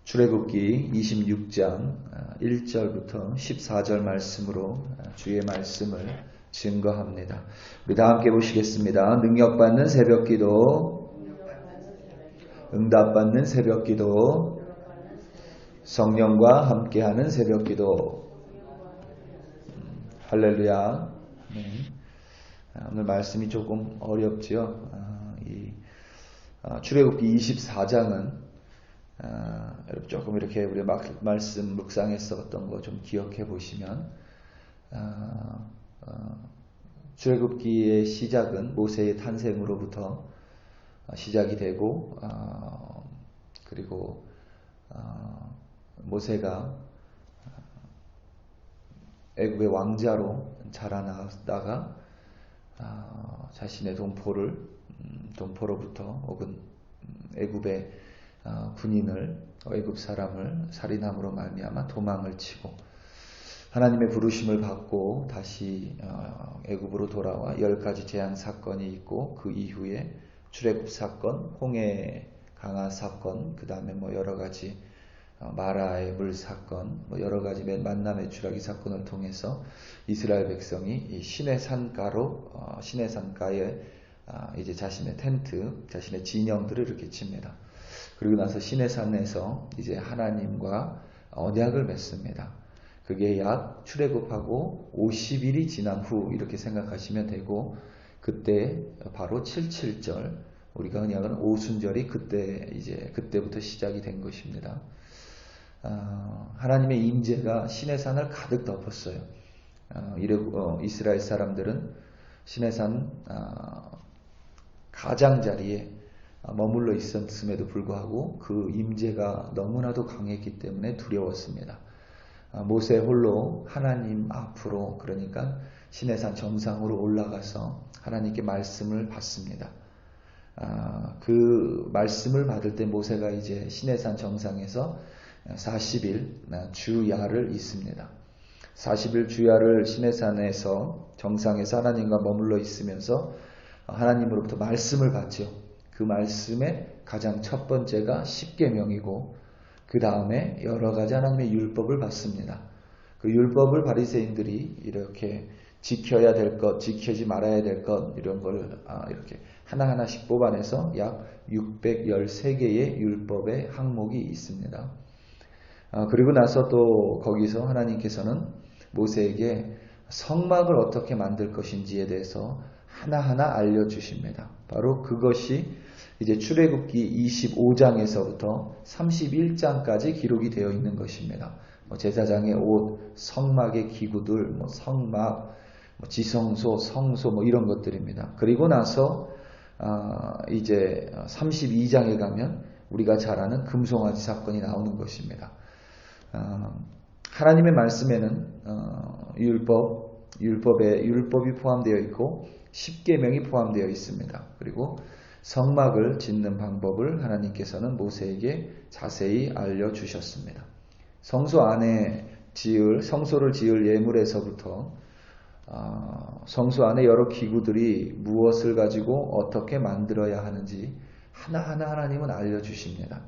출애굽기 26장 1절부터 14절 말씀으로 주의 말씀을 증거합니다. 우리 다 함께 보시겠습니다. 능력받는 새벽기도, 응답받는 새벽기도, 성령과 함께하는 새벽기도. 할렐루야. 오늘 말씀이 조금 어렵지요. 출애굽기 24장은 조금 이렇게 우리 말씀 묵상했었던 거 좀 기억해 보시면, 출애굽기의 시작은 모세의 탄생으로부터 시작이 되고, 그리고 모세가 애굽의 왕자로 자라나다가 자신의 동포로부터 혹은 애굽의 군인을, 애굽 사람을 살인함으로 말미암아 도망을 치고 하나님의 부르심을 받고 다시 애굽으로 돌아와 10가지 재앙 사건이 있고, 그 이후에 출애굽 사건, 홍해 강화 사건, 그 다음에 여러가지 마라의 물 사건, 여러가지 만나 메추라기 사건을 통해서 이스라엘 백성이 이 시내 산가에 이제 자신의 텐트, 자신의 진영들을 이렇게 칩니다. 그리고 나서 시내산에서 이제 하나님과 언약을 맺습니다. 그게 약 출애굽하고 50일이 지난 후 이렇게 생각하시면 되고, 그때 바로 77절, 우리가 언약은 오순절이 그때부터 시작이 된 것입니다. 하나님의 임재가 시내산을 가득 덮었어요. 이스라엘 사람들은 시내산 가장자리에 머물러 있었음에도 불구하고 그 임재가 너무나도 강했기 때문에 두려웠습니다. 모세 홀로 하나님 앞으로, 그러니까 시내산 정상으로 올라가서 하나님께 말씀을 받습니다. 그 말씀을 받을 때 모세가 이제 시내산 정상에서 40일 주야를 있습니다. 40일 주야를 시내산에서 정상에서 하나님과 머물러 있으면서 하나님으로부터 말씀을 받죠. 그 말씀의 가장 첫 번째가 십계명이고, 그 다음에 여러 가지 하나님의 율법을 받습니다. 그 율법을 바리새인들이 이렇게 지켜야 될 것, 지키지 말아야 될 것, 이런 걸 이렇게 하나하나씩 뽑아내서 약 613개의 율법의 항목이 있습니다. 그리고 나서 또 거기서 하나님께서는 모세에게 성막을 어떻게 만들 것인지에 대해서 하나하나 알려주십니다. 바로 그것이 이제 출애굽기 25장에서부터 31장까지 기록이 되어 있는 것입니다. 제사장의 옷, 성막의 기구들, 성막, 지성소, 성소 이런 것들입니다. 그리고 나서 이제 32장에 가면 우리가 잘 아는 금송아지 사건이 나오는 것입니다. 하나님의 말씀에는 율법이 포함되어 있고 십계명이 포함되어 있습니다. 그리고 성막을 짓는 방법을 하나님께서는 모세에게 자세히 알려주셨습니다. 성소를 지을 예물에서부터 성소 안에 여러 기구들이 무엇을 가지고 어떻게 만들어야 하는지 하나하나 하나님은 알려주십니다.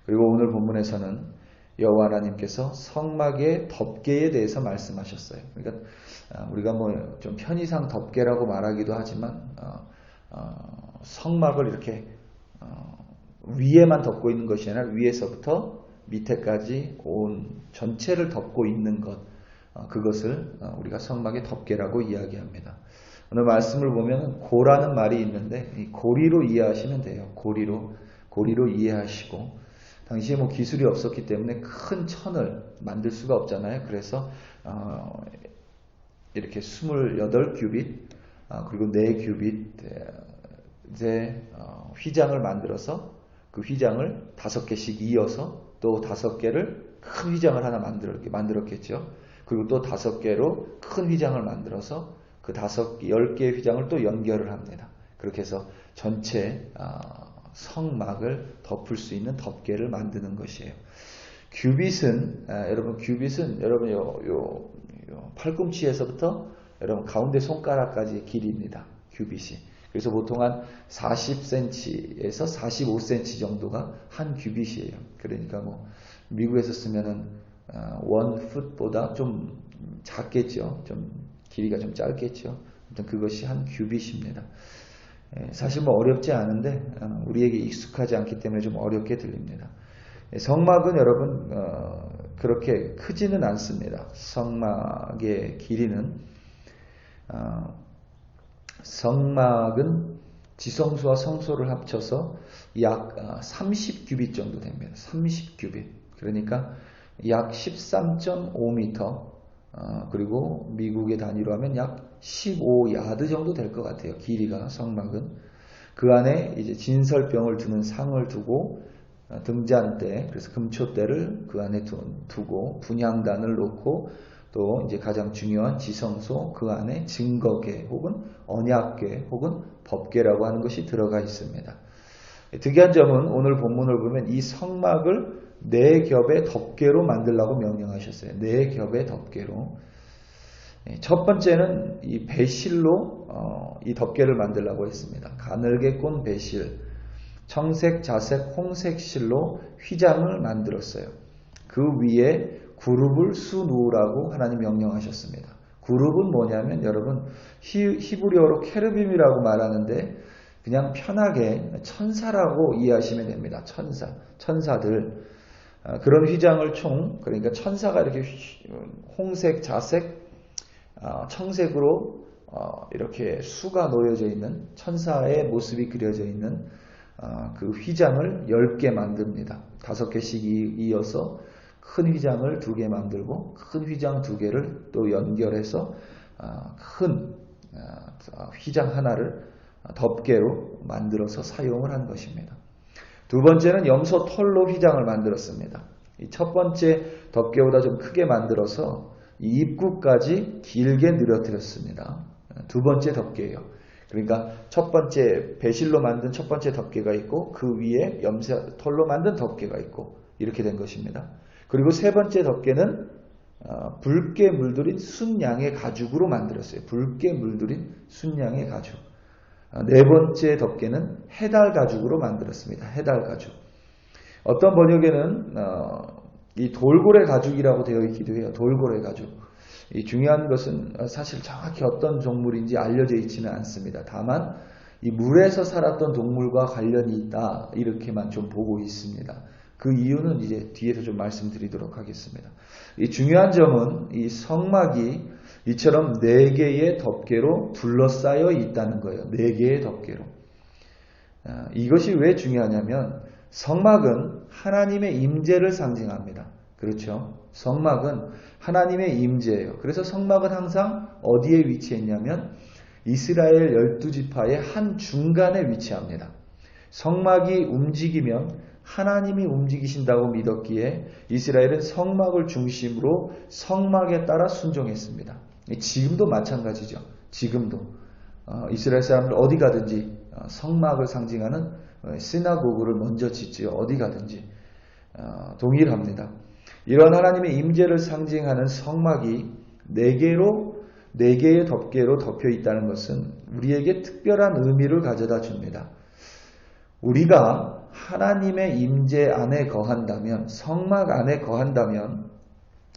그리고 오늘 본문에서는 여호와 하나님께서 성막의 덮개에 대해서 말씀하셨어요. 그러니까 우리가 좀 편의상 덮개라고 말하기도 하지만 성막을 이렇게 위에만 덮고 있는 것이 아니라 위에서부터 밑에까지 온 전체를 덮고 있는 것, 그것을 우리가 성막의 덮개라고 이야기합니다. 오늘 말씀을 보면 고라는 말이 있는데 이 고리로 이해하시면 돼요. 고리로 이해하시고, 당시에 기술이 없었기 때문에 큰 천을 만들 수가 없잖아요. 그래서 이렇게 28규빗 그리고 4규빗 휘장을 만들어서 그 휘장을 5개씩 이어서 또 5개를 큰 휘장을 하나 만들었겠죠. 그리고 또 5개로 큰 휘장을 만들어서 그 10개의 휘장을 또 연결을 합니다. 그렇게 해서 전체 성막을 덮을 수 있는 덮개를 만드는 것이에요. 규빗은 여러분 요 팔꿈치에서부터 여러분 가운데 손가락까지의 길이입니다. 규빗이. 그래서 보통 한 40cm에서 45cm 정도가 한 규빗이에요. 그러니까 뭐 미국에서 쓰면은 1풋보다 좀 작겠죠. 좀 길이가 좀 짧겠죠. 아무튼 그것이 한 규빗입니다. 사실 뭐 어렵지 않은데 우리에게 익숙하지 않기 때문에 좀 어렵게 들립니다. 성막은 여러분 그렇게 크지는 않습니다. 성막의 길이는 성막은 지성소와 성소를 합쳐서 약 30규빗 정도 됩니다. 30규빗. 그러니까 약 13.5m 그리고 미국의 단위로 하면 약 15야드 정도 될 것 같아요. 길이가 성막은. 그 안에 이제 진설병을 두는 상을 두고 등잔대, 그래서 금초대를 그 안에 두고 분향단을 놓고 또 이제 가장 중요한 지성소 그 안에 증거궤 혹은 언약궤 혹은 법궤라고 하는 것이 들어가 있습니다. 특이한 점은 오늘 본문을 보면 이 성막을 4겹의 덮개로 만들라고 명령하셨어요. 4겹의 덮개로. 첫 번째는 이 배실로 이 덮개를 만들라고 했습니다. 가늘게 꼰 배실, 청색, 자색, 홍색 실로 휘장을 만들었어요. 그 위에 구룹을 수놓으라고 하나님 명령하셨습니다. 구룹은 뭐냐면 여러분 히브리어로 케르빔이라고 말하는데 그냥 편하게 천사라고 이해하시면 됩니다. 천사들. 그런 휘장을 그러니까 천사가 이렇게 홍색, 자색, 청색으로 이렇게 수가 놓여져 있는 천사의 모습이 그려져 있는 그 휘장을 10개 만듭니다. 5개씩 이어서 큰 휘장을 2개 만들고 큰 휘장 2개를 또 연결해서 큰 휘장 하나를 덮개로 만들어서 사용을 한 것입니다. 두 번째는 염소 털로 휘장을 만들었습니다. 이 첫 번째 덮개보다 좀 크게 만들어서 이 입구까지 길게 늘어뜨렸습니다. 두 번째 덮개예요. 그러니까 첫 번째 배실로 만든 첫 번째 덮개가 있고 그 위에 염소 털로 만든 덮개가 있고 이렇게 된 것입니다. 그리고 세 번째 덮개는 붉게 물들인 순양의 가죽으로 만들었어요. 붉게 물들인 순양의 가죽. 네 번째 덮개는 해달 가죽으로 만들었습니다. 해달 가죽. 어떤 번역에는 이 돌고래 가죽이라고 되어 있기도 해요. 돌고래 가죽. 이 중요한 것은 사실 정확히 어떤 동물인지 알려져 있지는 않습니다. 다만 이 물에서 살았던 동물과 관련이 있다 이렇게만 좀 보고 있습니다. 그 이유는 이제 뒤에서 좀 말씀드리도록 하겠습니다. 이 중요한 점은 이 성막이 이처럼 4개의 덮개로 둘러싸여 있다는 거예요. 4개의 덮개로. 이것이 왜 중요하냐면 성막은 하나님의 임재를 상징합니다. 그렇죠? 성막은 하나님의 임재예요. 그래서 성막은 항상 어디에 위치해 있냐면 이스라엘 12지파의 한 중간에 위치합니다. 성막이 움직이면 하나님이 움직이신다고 믿었기에 이스라엘은 성막을 중심으로 성막에 따라 순종했습니다. 지금도 마찬가지죠. 지금도 이스라엘 사람들 어디 가든지 성막을 상징하는 시나고그를 먼저 짓지요. 어디 가든지 동일합니다. 이런 하나님의 임재를 상징하는 성막이 4개의 덮개로 덮여 있다는 것은 우리에게 특별한 의미를 가져다 줍니다. 우리가 하나님의 임재 안에 거한다면, 성막 안에 거한다면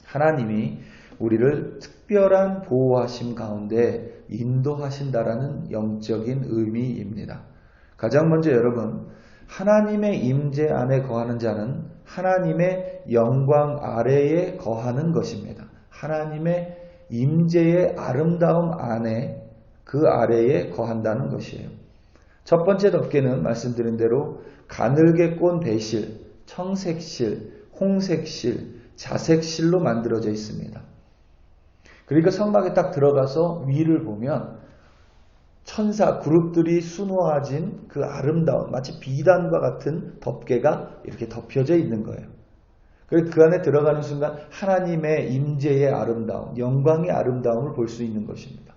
하나님이 우리를 특별한 보호하심 가운데 인도하신다라는 영적인 의미입니다. 가장 먼저 여러분, 하나님의 임재 안에 거하는 자는 하나님의 영광 아래에 거하는 것입니다. 하나님의 임재의 아름다움 안에 그 아래에 거한다는 것이에요. 첫 번째 덮개는 말씀드린 대로 가늘게 꼰 배실, 청색실, 홍색실, 자색실로 만들어져 있습니다. 그러니까 성막에 딱 들어가서 위를 보면 천사 그룹들이 수놓아진 그 아름다운 마치 비단과 같은 덮개가 이렇게 덮여져 있는 거예요. 그래서 그 안에 들어가는 순간 하나님의 임재의 아름다움, 영광의 아름다움을 볼 수 있는 것입니다.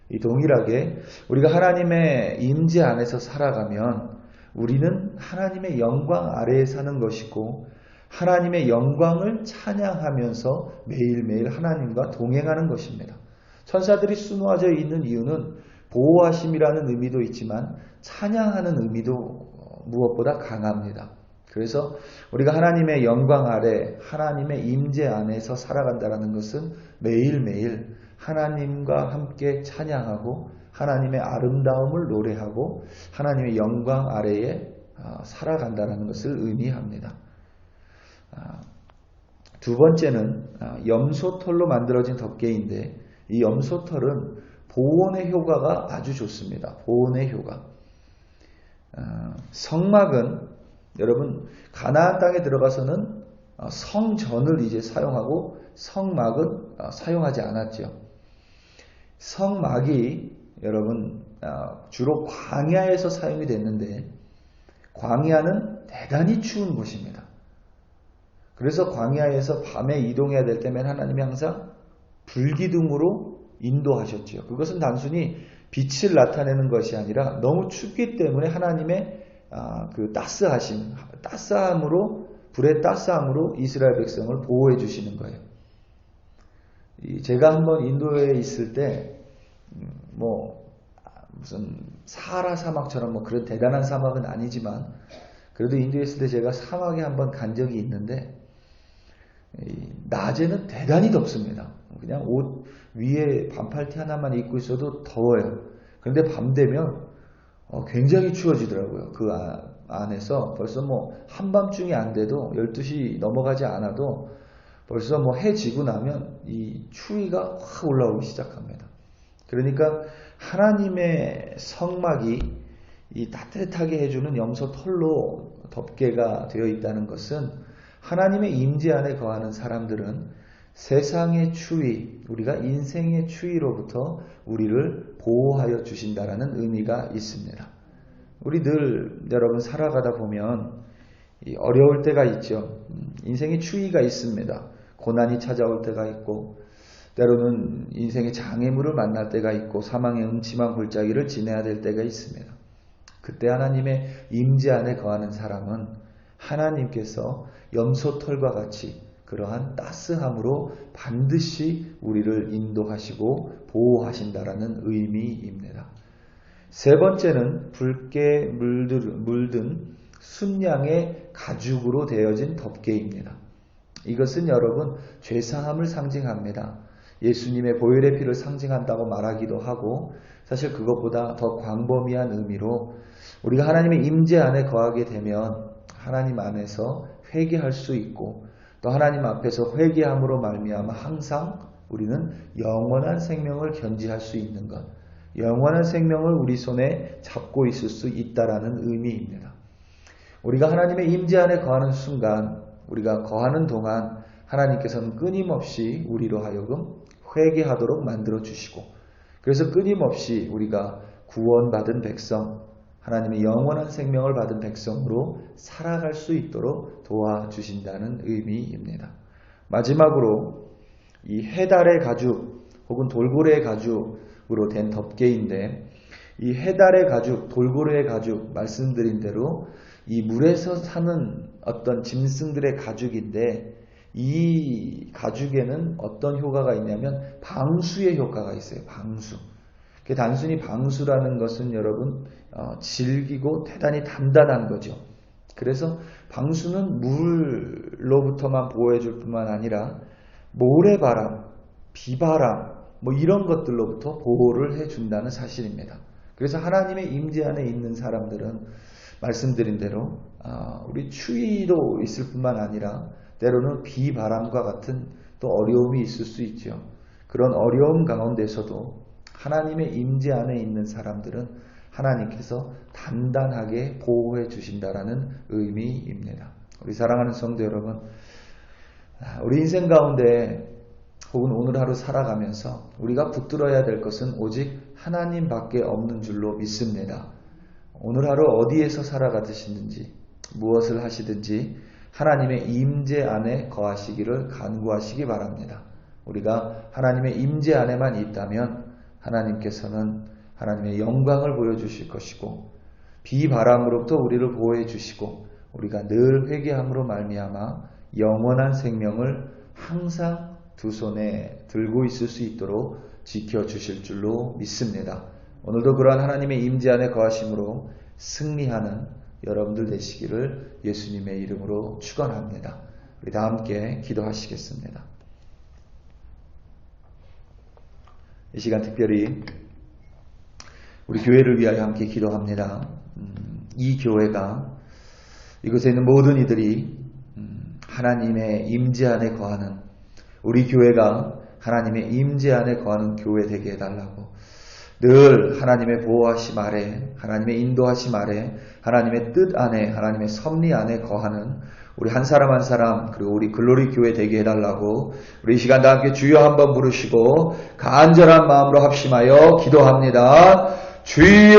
이 동일하게 우리가 하나님의 임재 안에서 살아가면 우리는 하나님의 영광 아래에 사는 것이고 하나님의 영광을 찬양하면서 매일매일 하나님과 동행하는 것입니다. 천사들이 수놓아져 있는 이유는 보호하심이라는 의미도 있지만 찬양하는 의미도 무엇보다 강합니다. 그래서 우리가 하나님의 영광 아래 하나님의 임재 안에서 살아간다는 것은 매일매일 하나님과 함께 찬양하고 하나님의 아름다움을 노래하고 하나님의 영광 아래에 살아간다는 것을 의미합니다. 두 번째는 염소털로 만들어진 덮개인데 이 염소털은 보온의 효과가 아주 좋습니다. 보온의 효과. 성막은 여러분 가나안 땅에 들어가서는 성전을 이제 사용하고 성막은 사용하지 않았죠. 성막이 여러분 주로 광야에서 사용이 됐는데 광야는 대단히 추운 곳입니다. 그래서 광야에서 밤에 이동해야 될 때면 하나님이 항상 불기둥으로 인도하셨죠. 그것은 단순히 빛을 나타내는 것이 아니라 너무 춥기 때문에 하나님의 그 따스함으로 불의 따스함으로 이스라엘 백성을 보호해 주시는 거예요. 제가 한번 인도에 있을 때 무슨 사하라 사막처럼 그런 대단한 사막은 아니지만 그래도 인도에 있을 때 제가 사막에 한번 간 적이 있는데 낮에는 대단히 덥습니다. 그냥 옷 위에 반팔티 하나만 입고 있어도 더워요. 그런데 밤 되면 굉장히 추워지더라고요. 그 안에서 벌써 한밤중이 안 돼도 12시 넘어가지 않아도 벌써 해 지고 나면 이 추위가 확 올라오기 시작합니다. 그러니까 하나님의 성막이 이 따뜻하게 해주는 염소털로 덮개가 되어 있다는 것은 하나님의 임재 안에 거하는 사람들은 세상의 추위, 우리가 인생의 추위로부터 우리를 보호하여 주신다라는 의미가 있습니다. 우리 늘 여러분 살아가다 보면 어려울 때가 있죠. 인생의 추위가 있습니다. 고난이 찾아올 때가 있고 때로는 인생의 장애물을 만날 때가 있고 사망의 음침한 골짜기를 지내야 될 때가 있습니다. 그때 하나님의 임재 안에 거하는 사람은 하나님께서 염소털과 같이 그러한 따스함으로 반드시 우리를 인도하시고 보호하신다라는 의미입니다. 세 번째는 붉게 물든 순양의 가죽으로 되어진 덮개입니다. 이것은 여러분 죄사함을 상징합니다. 예수님의 보혈의 피를 상징한다고 말하기도 하고 사실 그것보다 더 광범위한 의미로 우리가 하나님의 임재 안에 거하게 되면 하나님 안에서 회개할 수 있고 또 하나님 앞에서 회개함으로 말미암아 항상 우리는 영원한 생명을 견지할 수 있는 것, 영원한 생명을 우리 손에 잡고 있을 수 있다라는 의미입니다. 우리가 하나님의 임재 안에 거하는 순간 우리가 거하는 동안 하나님께서는 끊임없이 우리로 하여금 회개하도록 만들어 주시고 그래서 끊임없이 우리가 구원받은 백성, 하나님의 영원한 생명을 받은 백성으로 살아갈 수 있도록 도와주신다는 의미입니다. 마지막으로 이 해달의 가죽 혹은 돌고래의 가죽으로 된 덮개인데 이 해달의 가죽, 돌고래의 가죽 말씀드린 대로 이 물에서 사는 어떤 짐승들의 가죽인데 이 가죽에는 어떤 효과가 있냐면 방수의 효과가 있어요. 방수. 단순히 방수라는 것은 여러분 질기고 대단히 단단한 거죠. 그래서 방수는 물로부터만 보호해 줄 뿐만 아니라 모래바람, 비바람 이런 것들로부터 보호를 해준다는 사실입니다. 그래서 하나님의 임재 안에 있는 사람들은 말씀드린 대로 우리 추위도 있을 뿐만 아니라 때로는 비바람과 같은 또 어려움이 있을 수 있죠. 그런 어려움 가운데서도 하나님의 임재 안에 있는 사람들은 하나님께서 단단하게 보호해 주신다라는 의미입니다. 우리 사랑하는 성도 여러분, 우리 인생 가운데 혹은 오늘 하루 살아가면서 우리가 붙들어야 될 것은 오직 하나님밖에 없는 줄로 믿습니다. 오늘 하루 어디에서 살아가시든지 무엇을 하시든지 하나님의 임재 안에 거하시기를 간구하시기 바랍니다. 우리가 하나님의 임재 안에만 있다면 하나님께서는 하나님의 영광을 보여주실 것이고 비바람으로부터 우리를 보호해 주시고 우리가 늘 회개함으로 말미암아 영원한 생명을 항상 두 손에 들고 있을 수 있도록 지켜주실 줄로 믿습니다. 오늘도 그러한 하나님의 임재 안에 거하심으로 승리하는 여러분들 되시기를 예수님의 이름으로 축원합니다. 우리 다 함께 기도하시겠습니다. 이 시간 특별히 우리 교회를 위하여 함께 기도합니다. 이 교회가 이곳에 있는 모든 이들이 하나님의 임재 안에 거하는, 우리 교회가 하나님의 임재 안에 거하는 교회 되게 해달라고, 늘 하나님의 보호하심 아래, 하나님의 인도하심 아래, 하나님의 뜻 안에, 하나님의 섭리 안에 거하는 우리 한 사람 한 사람, 그리고 우리 글로리 교회 되게 해달라고 우리 이 시간 다 함께 주여 한번 부르시고 간절한 마음으로 합심하여 기도합니다. 주여!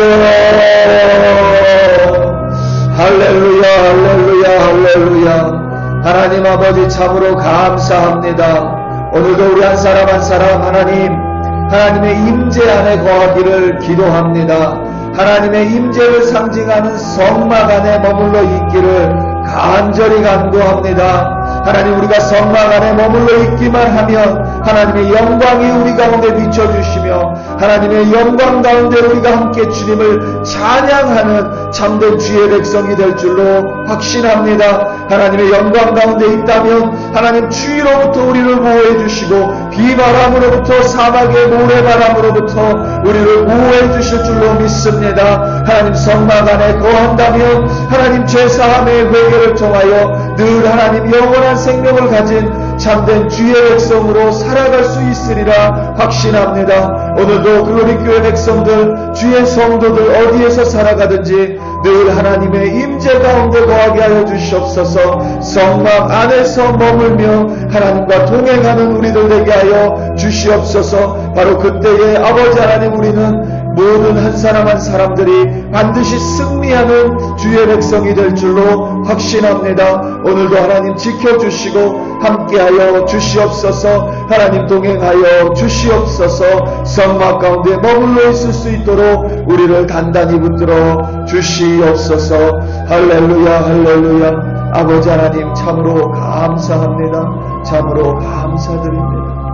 할렐루야, 할렐루야, 할렐루야. 하나님 아버지 참으로 감사합니다. 오늘도 우리 한 사람 한 사람 하나님의 임재 안에 거하기를 기도합니다. 하나님의 임재를 상징하는 성막 안에 머물러 있기를 간절히 간구합니다. 하나님, 우리가 성막 안에 머물러 있기만 하면 하나님의 영광이 우리 가운데 비춰주시며 하나님의 영광 가운데 우리가 함께 주님을 찬양하는 참된 주의 백성이 될 줄로 확신합니다. 하나님의 영광 가운데 있다면 하나님 주위로부터 우리를 보호해 주시고 비바람으로부터 사막의 모래바람으로부터 우리를 보호해 주실 줄로 믿습니다. 하나님 성막 안에 거한다면 하나님 죄사함의 회개를 통하여 늘 하나님 영원한 생명을 가진 참된 주의 백성으로 살아갈 수 있으리라 확신합니다. 오늘도 글로리교회 백성들, 주의 성도들 어디에서 살아가든지 늘 하나님의 임재 가운데 거하게 하여 주시옵소서. 성막 안에서 머물며 하나님과 동행하는 우리들 되게 하여 주시옵소서. 바로 그때에 아버지 하나님, 우리는 모든 한 사람 한 사람들이 반드시 승리하는 주의 백성이 될 줄로 확신합니다. 오늘도 하나님 지켜주시고 함께하여 주시옵소서. 하나님 동행하여 주시옵소서. 성막 가운데 머물러 있을 수 있도록 우리를 단단히 붙들어 주시옵소서. 할렐루야, 할렐루야. 아버지 하나님 참으로 감사합니다. 참으로 감사드립니다.